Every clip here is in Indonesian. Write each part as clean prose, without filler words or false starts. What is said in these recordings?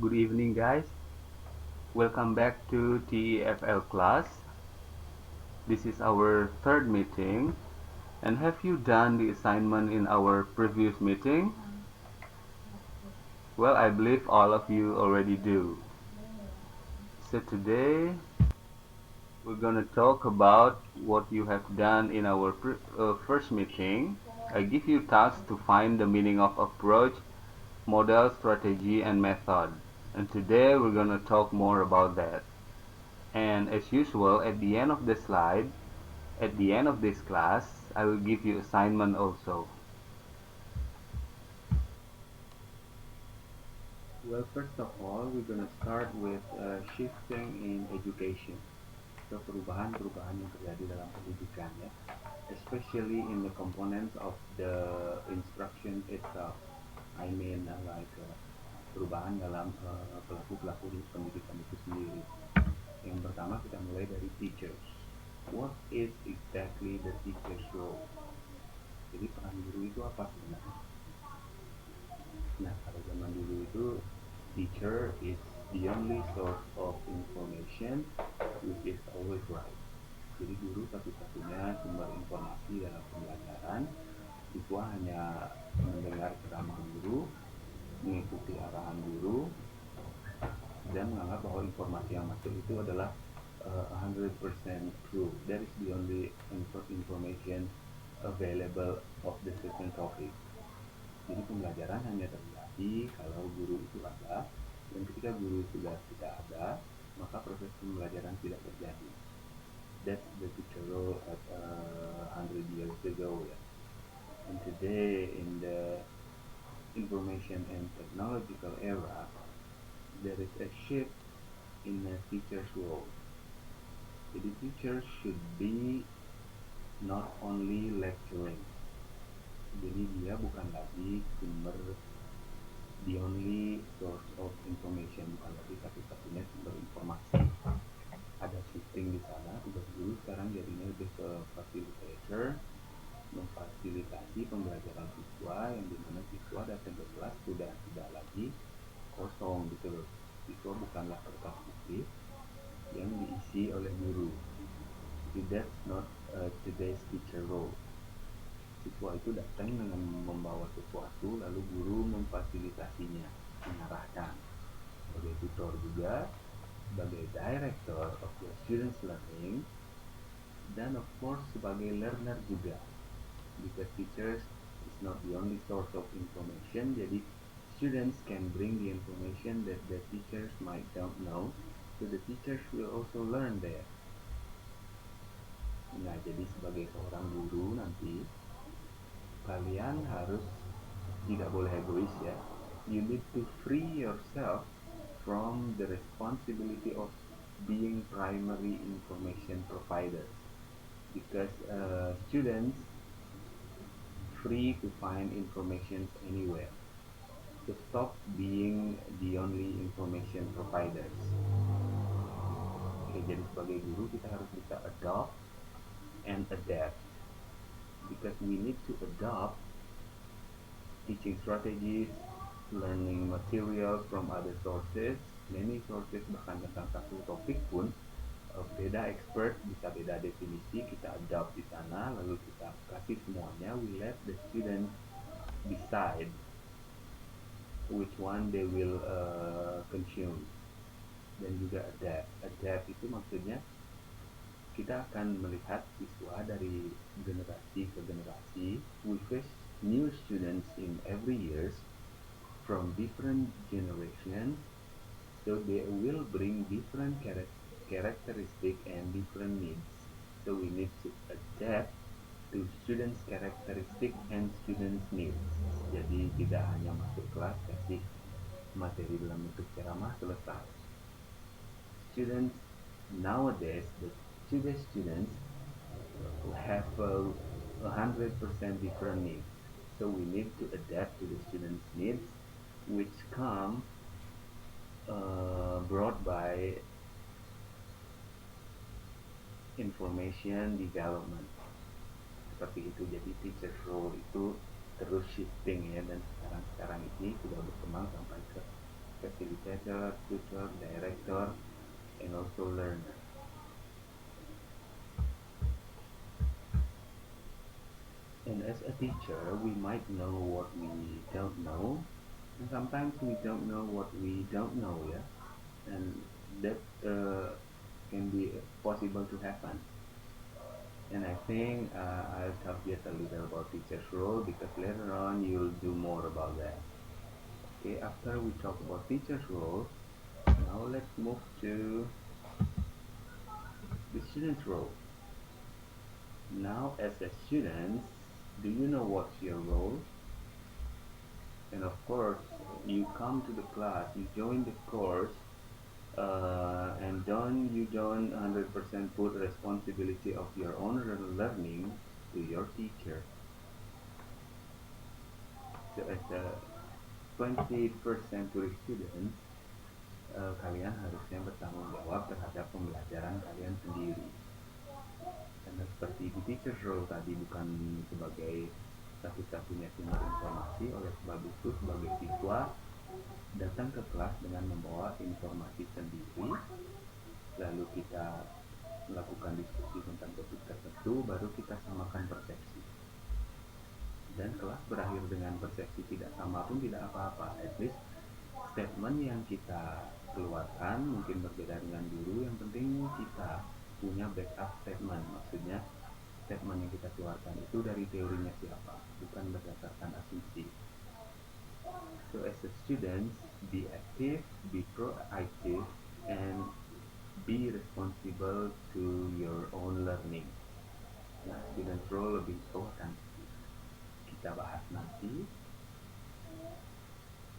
Good evening, guys. Welcome back to TEFL class. This is our third meeting. And have you done the assignment in our previous meeting? Well, I believe all of you already do. So today we're going to talk about what you have done in our first meeting. I give you tasks to find the meaning of approach, model, strategy, and method. And today we're going to talk more about that. And as usual, at the end of this class, I will give you assignment also. Well, first of all, we're gonna start with shifting in education. So perubahan-perubahan yang terjadi dalam pendidikan ya, especially in the components of the instruction itself. I mean perubahan dalam pelaku-pelaku pendidikan itu sendiri. Yang pertama kita mulai dari teachers. What is exactly the teacher's role? Jadi peran guru itu apa sebenarnya? Nah, pada zaman dulu itu teacher is the only source of information which is always right. Jadi guru satu-satunya sumber informasi dalam pembelajaran. Siswa hanya mendengar ceramah guru, mengikuti arahan guru, dan menganggap bahwa informasi yang masuk itu adalah 100% true. That is the only information available of the certain topic. Jadi pembelajaran hanya terjadi kalau guru itu ada, dan ketika guru sudah tidak ada, maka proses pembelajaran tidak terjadi. That's the teacher role at 100 years ago. Ya. And today in the information and technological era, there is a shift in a teacher's role. Jadi teachers should be not only lecturing. Jadi dia bukan lagi sumber the only source of information, bukan lagi satu-satunya sumber informasi. Ada shifting di sana, tugas guru sekarang jadinya lebih ke facilitator, memfasilitasi pembelajaran siswa, yang dimana siswa datang ke kelas sudah tidak lagi kosong gitu loh. Siswa bukanlah kertas putih yang diisi oleh guru. Jadi that's not today's teacher role. Siswa itu datang dengan membawa sesuatu, lalu guru memfasilitasinya, mengarahkan. Sebagai tutor juga, sebagai director of the students learning, dan of course sebagai learner juga. Because teachers is not the only source of information, jadi students can bring the information that the teachers might don't know, so the teachers will also learn there. Nah, jadi sebagai seorang guru nanti, kalian harus tidak boleh egois ya. You need to free yourself from the responsibility of being primary information providers, because students free to find information anywhere. So stop being the only information providers. Oke, jadi sebagai guru kita harus bisa adopt and adapt, because we need to adopt teaching strategies, learning materials from other sources, many sources, bahkan tentang satu topik pun beda expert, bisa beda definisi, kita adopt di sana, lalu kita kasih semuanya. We let the students decide which one they will consume. Dan juga adapt itu maksudnya kita akan melihat siswa dari generasi ke generasi. We face new students in every years from different generations, so they will bring different characteristic and different needs. So we need to adapt to students' characteristic and students' needs. Jadi tidak hanya masuk kelas kasih materi dalam bentuk ceramah selesai. Students nowadays, today's students have 100% different needs. So we need to adapt to the students' needs, which come brought by information development. Seperti itu. Jadi teacher role itu terus shifting ya, dan sekarang ini sudah berkembang sampai ke facilitator, tutor, director, and also learner. And as a teacher, we might know what we don't know, and sometimes we don't know what we don't know, yeah, and that can be possible to happen. And I think I'll talk yet a little about teacher's role because later on you'll do more about that. Okay, after we talk about teacher's role, now let's move to the student's role. Now, as a student, do you know what's your role? And of course, you come to the class, you join the course, and don't 100% put responsibility of your own learning to your teacher. So as a 21st century student, kalian harusnya bertanggung jawab terhadap pembelajaran kalian sendiri. Karena seperti di teacher role tadi bukan sebagai satu-satunya sumber informasi, oleh sebab itu sebagai siswa datang ke kelas dengan membawa informasi sendiri, lalu kita melakukan diskusi tentang topik tertentu, baru kita samakan persepsi. Dan kelas berakhir dengan persepsi tidak sama pun tidak apa-apa, at least statement yang kita keluarkan mungkin berbeda dengan guru, yang penting kita punya backup statement. Maksudnya statement yang kita keluarkan itu dari teorinya siapa, bukan berdasarkan asumsi. So as a student, be active, be proactive, and be responsible to your own learning. Nah, student role lebih jauh akan kita bahas nanti.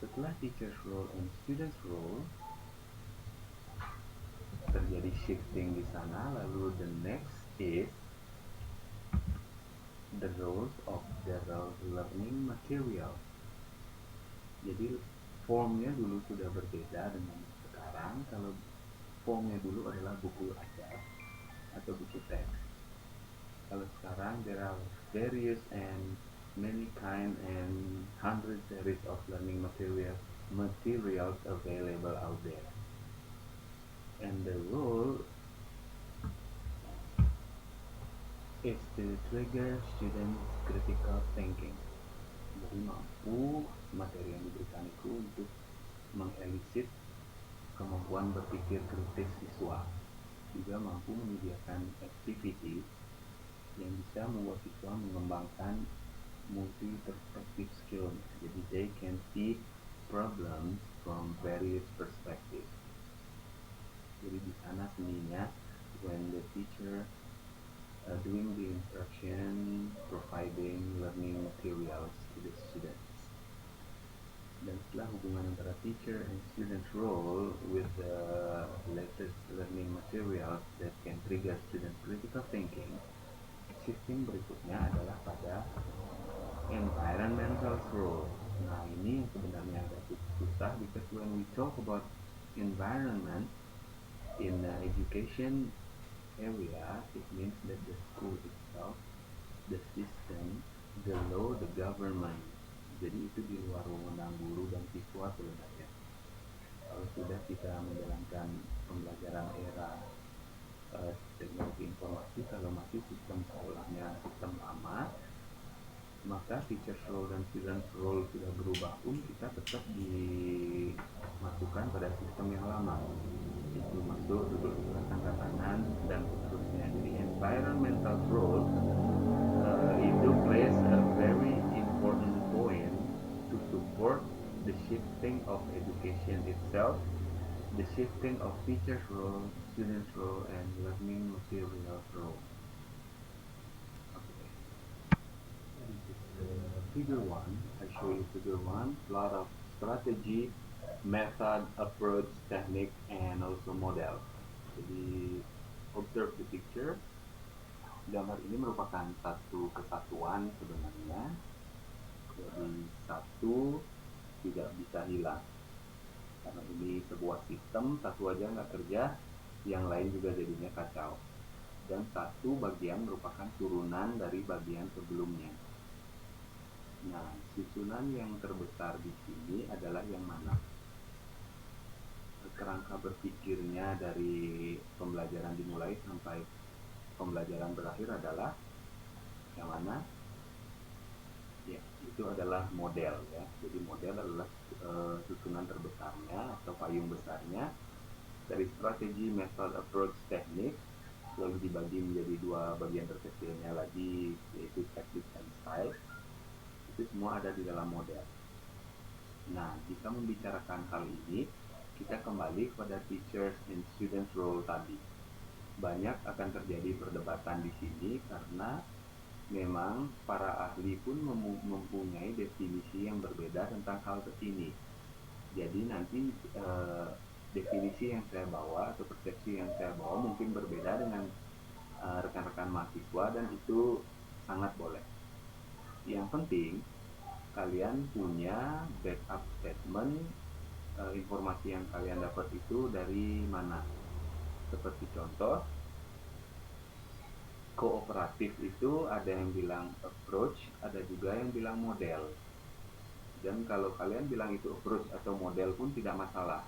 Setelah teacher's role and student's role, terjadi shifting di sana. Lalu the next is the roles of the learning material. Jadi formnya dulu sudah berbeda dengan sekarang. Kalau formnya dulu adalah buku ajar atau buku teks. Kalau sekarang there are various and many kind and hundreds series of learning materials available out there. And the role is to trigger students' critical thinking. Jadi mampu materi yang diberikan itu untuk mengelisit kemampuan berpikir kritis siswa. Juga mampu menyediakan activity yang bisa membuat siswa mengembangkan multi perspective skill. Jadi they can see problems from various perspectives. Jadi di sana seninya when the teacher doing the instruction, providing learning materials to the students. Dan setelah hubungan antara teacher and student role with the latest learning materials that can trigger student critical thinking, shifting berikutnya adalah pada environmental role. Nah, ini yang sebenarnya agak susah because when we talk about environment in education area, it means that the school itself, the system, the law, the government. Jadi itu di luar wewenang guru dan siswa sebenarnya. Kalau sudah kita menjalankan pembelajaran era teknologi informasi, kalau masih sistem sekolahnya sistem lama, maka teacher role dan student role sudah berubah pun kita tetap dimasukkan pada sistem yang lama. Itu masuk, duduk di belakang tangan dan seterusnya. Jadi environmental role itu plays a very important point to support the shifting of education itself, the shifting of teacher's role, student's role, and learning materials role. Okay. This is figure 1. I show you figure 1. Lot of strategy, method, approach, technique, and also model. Jadi observe the picture. Gambar ini merupakan satu kesatuan sebenarnya. Jadi satu tidak bisa hilang. Karena ini sebuah sistem, satu aja nggak kerja, yang lain juga jadinya kacau. Dan satu bagian merupakan turunan dari bagian sebelumnya. Nah, susunan yang terbesar di sini adalah yang mana? kerangka berpikirnya dari pembelajaran dimulai sampai pembelajaran berakhir adalah yang mana? Ya, itu adalah model ya. Jadi model adalah susunan terbesarnya atau payung besarnya dari strategi, method, approach, teknik, lalu dibagi menjadi dua bagian terkecilnya lagi, yaitu tactics dan style. Itu semua ada di dalam model. Nah, jika membicarakan hal ini, kita kembali kepada teachers and students role tadi. Banyak akan terjadi perdebatan di sini karena memang para ahli pun mempunyai definisi yang berbeda tentang hal ini. Jadi nanti definisi yang saya bawa atau persepsi yang saya bawa mungkin berbeda dengan rekan-rekan mahasiswa, dan itu sangat boleh. Yang penting kalian punya backup statement, informasi yang kalian dapat itu dari mana. Seperti contoh, kooperatif itu ada yang bilang approach, ada juga yang bilang model. Dan kalau kalian bilang itu approach atau model pun tidak masalah.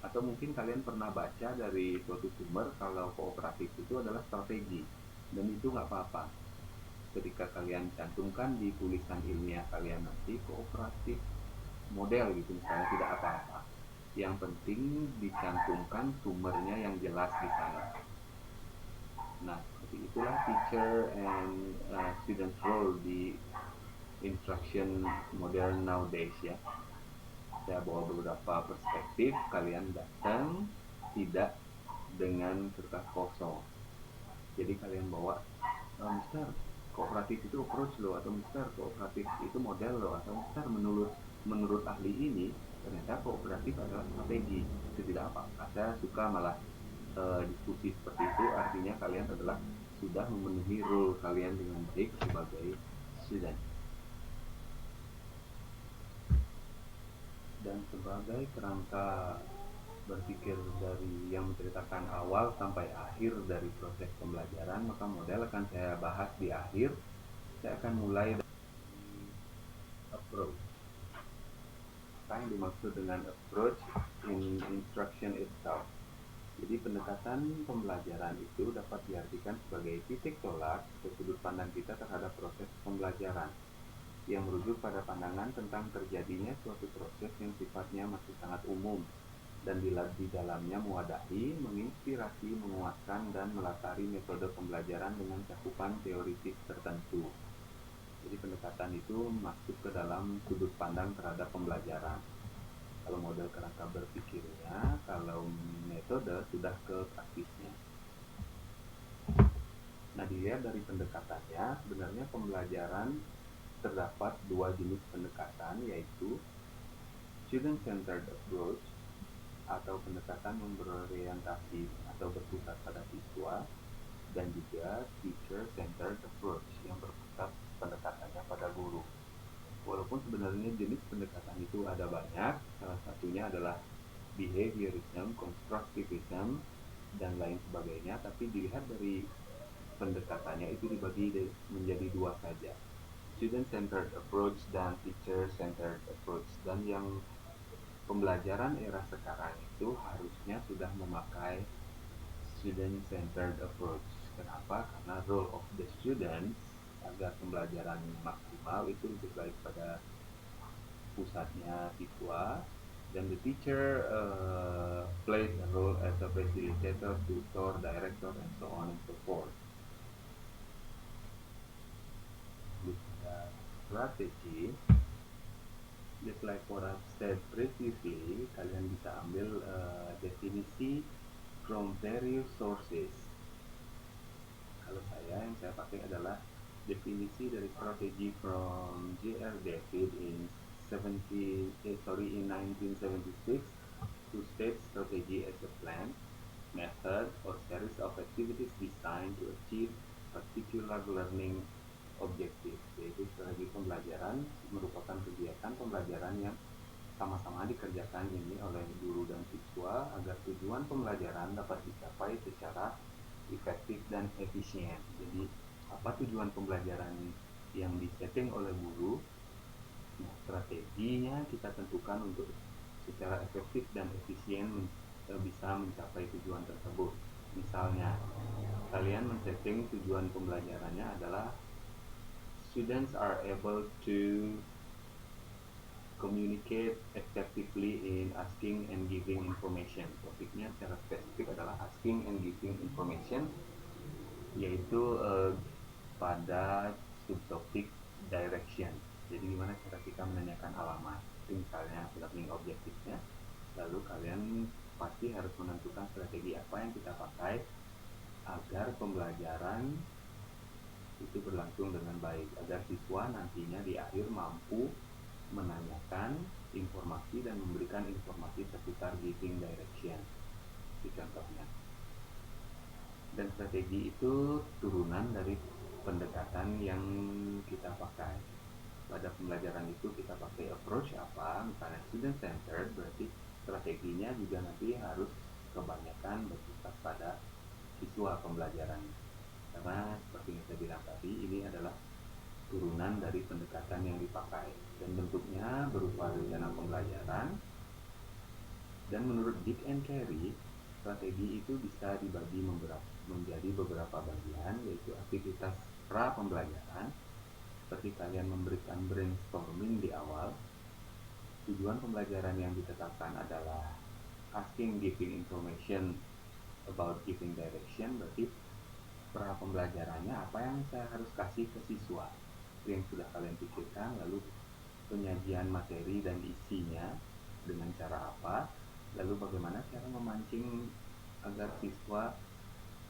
Atau mungkin kalian pernah baca dari suatu sumber kalau kooperatif itu adalah strategi, dan itu nggak apa-apa. Ketika kalian cantumkan di tulisan ilmiah kalian nanti kooperatif model gitu misalnya, tidak apa-apa. Yang penting dicantumkan sumbernya yang jelas di sana. Nah, seperti itulah teacher and student role di instruction modern nowadays ya. Saya bawa beberapa perspektif, kalian datang tidak dengan kertas kosong. Jadi kalian bawa, Mister, kooperatif itu approach loh, atau Mister, kooperatif itu model loh, atau Mister, menurut ahli ini ternyata kooperatif adalah strategi. Itu tidak apa-apa. Saya suka malah diskusi seperti itu, artinya kalian adalah sudah memenuhi role kalian dengan baik sebagai student. Dan sebagai kerangka berpikir dari yang menceritakan awal sampai akhir dari proses pembelajaran, maka model akan saya bahas di akhir. Saya akan mulai dari approach. Apa yang dimaksud dengan approach in instruction itself? Jadi pendekatan pembelajaran itu dapat diartikan sebagai titik tolak atau sudut pandang kita terhadap proses pembelajaran yang merujuk pada pandangan tentang terjadinya suatu proses yang sifatnya masih sangat umum dan di dalamnya mewadahi, menginspirasi, menguatkan, dan melatari metode pembelajaran dengan cakupan teoritis tertentu. Jadi pendekatan itu masuk ke dalam sudut pandang terhadap pembelajaran. Kalau model kerangka berpikirnya, kalau metode sudah ke praktisnya. Nah, dilihat dari pendekatannya, sebenarnya pembelajaran terdapat dua jenis pendekatan, yaitu student-centered approach atau pendekatan yang berorientasi atau berpusat pada siswa, dan juga teacher-centered approach yang berpusat pendekatannya pada guru. Walaupun sebenarnya jenis pendekatan itu ada banyak, salah satunya adalah behaviorism, constructivism, dan lain sebagainya, tapi dilihat dari pendekatannya itu dibagi menjadi dua saja, student-centered approach dan teacher-centered approach. Dan yang pembelajaran era sekarang itu harusnya sudah memakai student-centered approach. Kenapa? Karena role of the students agar pembelajaran maksimal itu lebih baik pada pusatnya siswa, dan the teacher plays a role as a facilitator, tutor, director, and so on and so forth. With the strategy, just like what I've said previously, kalian bisa ambil definisi from various sources. Kalau yang saya pakai adalah definisi dari strategi from J.R. David in 1976, who states strategy as a plan, method, or series of activities designed to achieve particular learning objective. Yaitu strategi pembelajaran merupakan kegiatan pembelajaran yang sama-sama dikerjakan ini oleh guru dan siswa agar tujuan pembelajaran dapat dicapai secara efektif dan efisien. Jadi apa tujuan pembelajaran yang disetting oleh guru? Nah, strateginya kita tentukan untuk secara efektif dan efisien bisa mencapai tujuan tersebut. Misalnya, kalian men-setting tujuan pembelajarannya adalah students are able to communicate effectively in asking and giving information. Topiknya secara spesifik adalah asking and giving information, yaitu pada subtopik direction. Jadi gimana cara kita menanyakan alamat, itu misalnya learning objektifnya. Lalu kalian pasti harus menentukan strategi apa yang kita pakai agar pembelajaran itu berlangsung dengan baik, agar siswa nantinya di akhir mampu menanyakan informasi dan memberikan informasi seputar giving direction. Itu contohnya. Dan strategi itu turunan dari pendekatan yang kita pakai. Pada pembelajaran itu kita pakai approach apa, misalnya student centered, berarti strateginya juga nanti harus kebanyakan berpusat pada siswa pembelajaran. Karena seperti yang saya bilang tadi, ini adalah turunan dari pendekatan yang dipakai dan bentuknya berupa rencana pembelajaran. Dan menurut Dick and Carey, strategi itu bisa dibagi menjadi beberapa bagian, yaitu aktivitas pra pembelajaran seperti kalian memberikan brainstorming di awal. Tujuan pembelajaran yang ditetapkan adalah asking giving information about giving direction, berarti pra pembelajarannya apa yang saya harus kasih ke siswa, itu yang sudah kalian pikirkan. Lalu penyajian materi dan isinya dengan cara apa, lalu bagaimana cara memancing agar siswa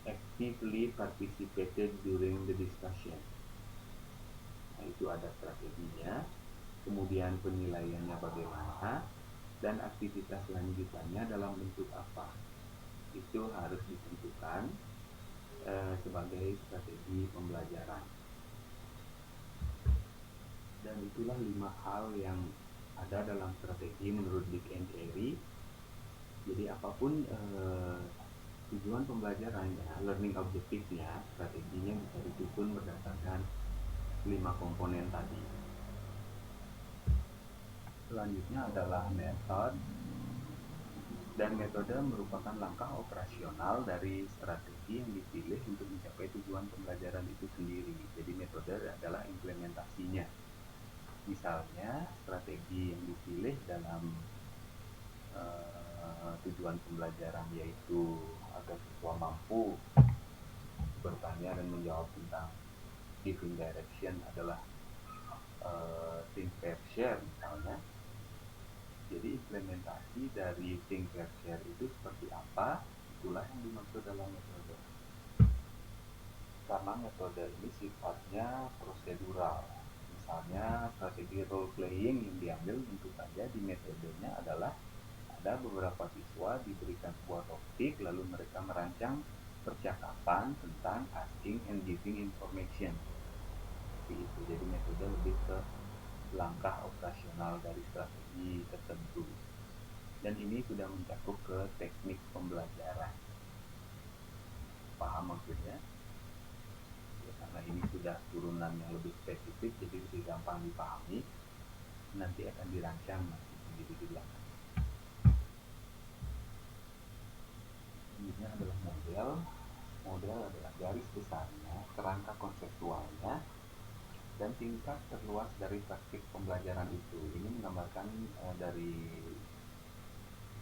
actively participated during the discussion. Nah, itu ada strateginya, kemudian penilaiannya bagaimana, dan aktivitas lanjutannya dalam bentuk apa. Itu harus ditentukan sebagai strategi pembelajaran. Dan itulah 5 hal yang ada dalam strategi menurut Dick and Carey. Jadi apapun tujuan pembelajarannya, learning objektifnya, strateginya bisa disusun berdasarkan 5 komponen tadi. Selanjutnya adalah method. Dan metode merupakan langkah operasional dari strategi yang dipilih untuk mencapai tujuan pembelajaran itu sendiri. Jadi metode adalah implementasinya. Misalnya strategi yang dipilih dalam tujuan pembelajaran yaitu agar siswa mampu bertanya dan menjawab tentang giving direction adalah think, pair, share misalnya. Jadi implementasi dari think, pair, share itu seperti apa? Itulah yang dimaksud dalam metode. Karena metode ini sifatnya prosedural. Misalnya strategi role playing yang diambil tentu saja di metodenya adalah ada beberapa siswa diberikan sebuah topik, lalu mereka merancang percakapan tentang asking and giving information. Seperti itu. Jadi metode lebih ke langkah operasional dari strategi tertentu. Dan ini sudah mencakup ke teknik pembelajaran. Paham maksudnya? Ya, karena ini sudah turunan yang lebih spesifik, jadi lebih gampang dipahami. Nanti akan dirancang sendiri di belakang. Selanjutnya adalah model. Model adalah garis besarnya, kerangka konseptualnya, dan tingkat terluas dari praktik pembelajaran itu. Ini menggambarkan dari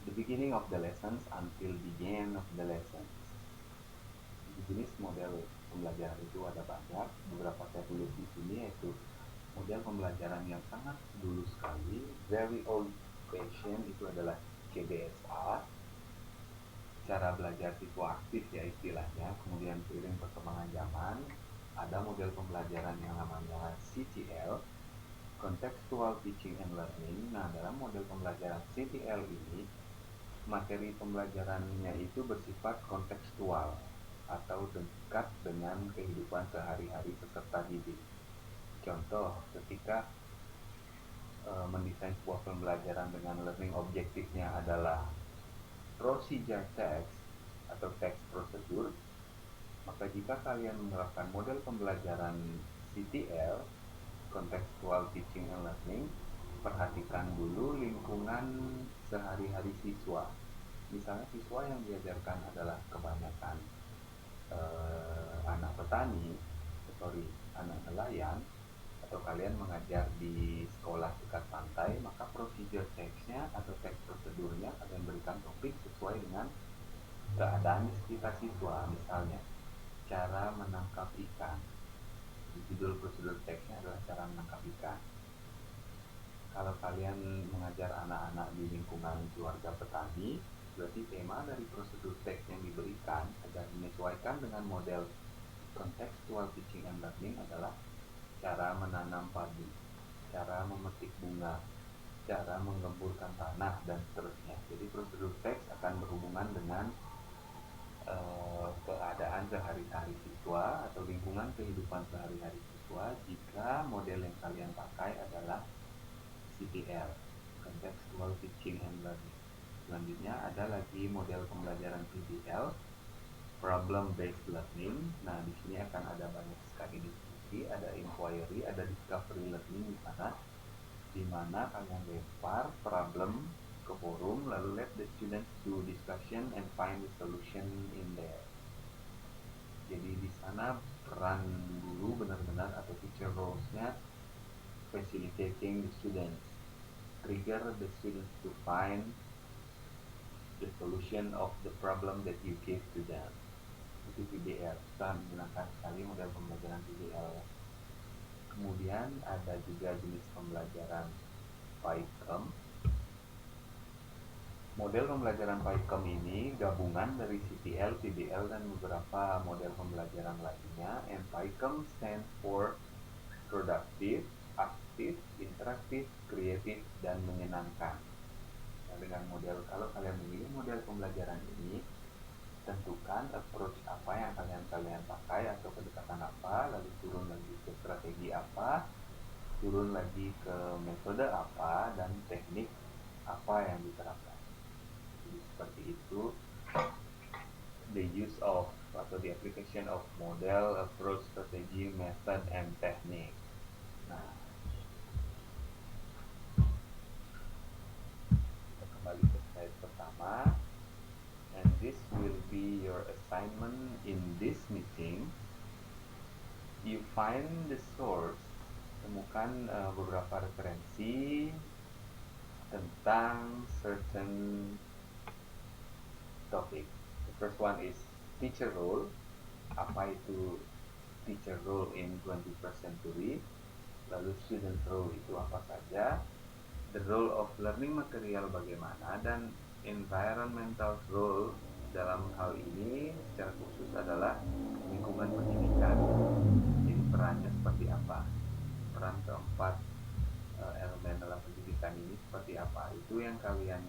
the beginning of the lessons until the end of the lessons. Jenis model pembelajaran itu ada banyak. Beberapa saya tulis di sini, yaitu model pembelajaran yang sangat dulu sekali, very old fashioned, itu adalah CBSA, cara belajar siswa aktif ya istilahnya. Kemudian seiring perkembangan zaman ada model pembelajaran yang namanya CTL, Contextual Teaching and Learning. Nah, dalam model pembelajaran CTL ini, materi pembelajarannya itu bersifat kontekstual atau dekat dengan kehidupan sehari-hari peserta didik. Contoh, ketika mendesain sebuah pembelajaran dengan learning objektifnya adalah procedure text atau text prosedur, maka jika kalian menerapkan model pembelajaran CTL, Contextual Teaching and Learning, perhatikan dulu lingkungan sehari-hari siswa. Misalnya siswa yang diajarkan adalah kebanyakan anak petani, anak nelayan, atau kalian mengajar di sekolah dekat pantai, maka procedure text-nya atau teks prosedurnya kalian berikan topik sesuai dengan keadaan di sekitar siswa. Misalnya, cara menangkap ikan. Di judul prosedur teksnya adalah cara menangkap ikan. Kalau kalian mengajar anak-anak di lingkungan keluarga petani, berarti tema dari prosedur teks yang diberikan agar menyesuaikan dengan model contextual teaching and learning adalah cara menanam padi, cara memetik bunga, cara menggemburkan tanah, dan seterusnya. Jadi prosedur teks akan berhubungan dengan keadaan sehari-hari siswa atau lingkungan kehidupan sehari-hari siswa jika model yang kalian pakai adalah CTL, Contextual Teaching and Learning. Selanjutnya ada lagi model pembelajaran PBL, Problem Based Learning. Nah, di sini akan ada banyak sekali diskusi, ada inquiry, ada discovery learning di mana kalian lempar problem ke forum, lalu let the students do discussion and find the solution in there. Jadi di sana peran guru benar-benar atau teacher roles-nya facilitating the students, trigger the students to find the solution of the problem that you give to them. Itu PBL. Kita menggunakan sekali model pembelajaran PBL. Kemudian ada juga jenis pembelajaran PyChem. Model pembelajaran PyChem ini gabungan dari CTL, PBL, dan beberapa model pembelajaran lainnya. And PyChem stands for productive, aktif, interaktif, kreatif, dan menyenangkan. Nah, dengan model, kalau kalian memilih model pembelajaran ini, tentukan approach apa yang kalian pakai atau pendekatan apa, lalu turun lagi ke strategi apa, turun lagi ke metode apa, dan teknik apa yang diterapkan. Jadi seperti itu the use of atau the application of model, approach, strategi, method, and technique. Nah, kita kembali ke slide pertama, and this will be your assignment in this meeting. You find the source, temukan beberapa referensi tentang certain topic. The first one is teacher role. Apa itu teacher role in 21st century? Lalu student role itu apa saja? The role of learning material bagaimana? Dan environmental role dalam hal ini secara khusus adalah lingkungan pendidikan. Jadi perannya seperti apa? Peran keempat elemen dalam pendidikan ini seperti apa? Itu yang kalian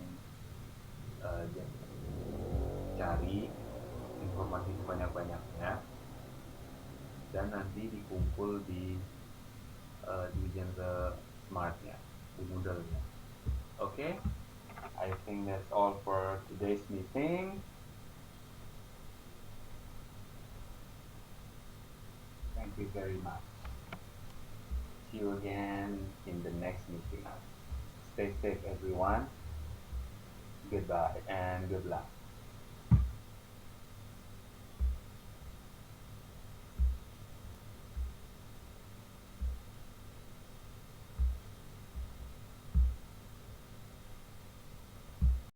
cari informasi sebanyak-banyaknya dan nanti dikumpul di genre smartnya, di Moodle-nya. Okay, I think that's all for today's meeting. Thank you very much. See you again in the next meeting. Stay safe, everyone. Goodbye and good luck.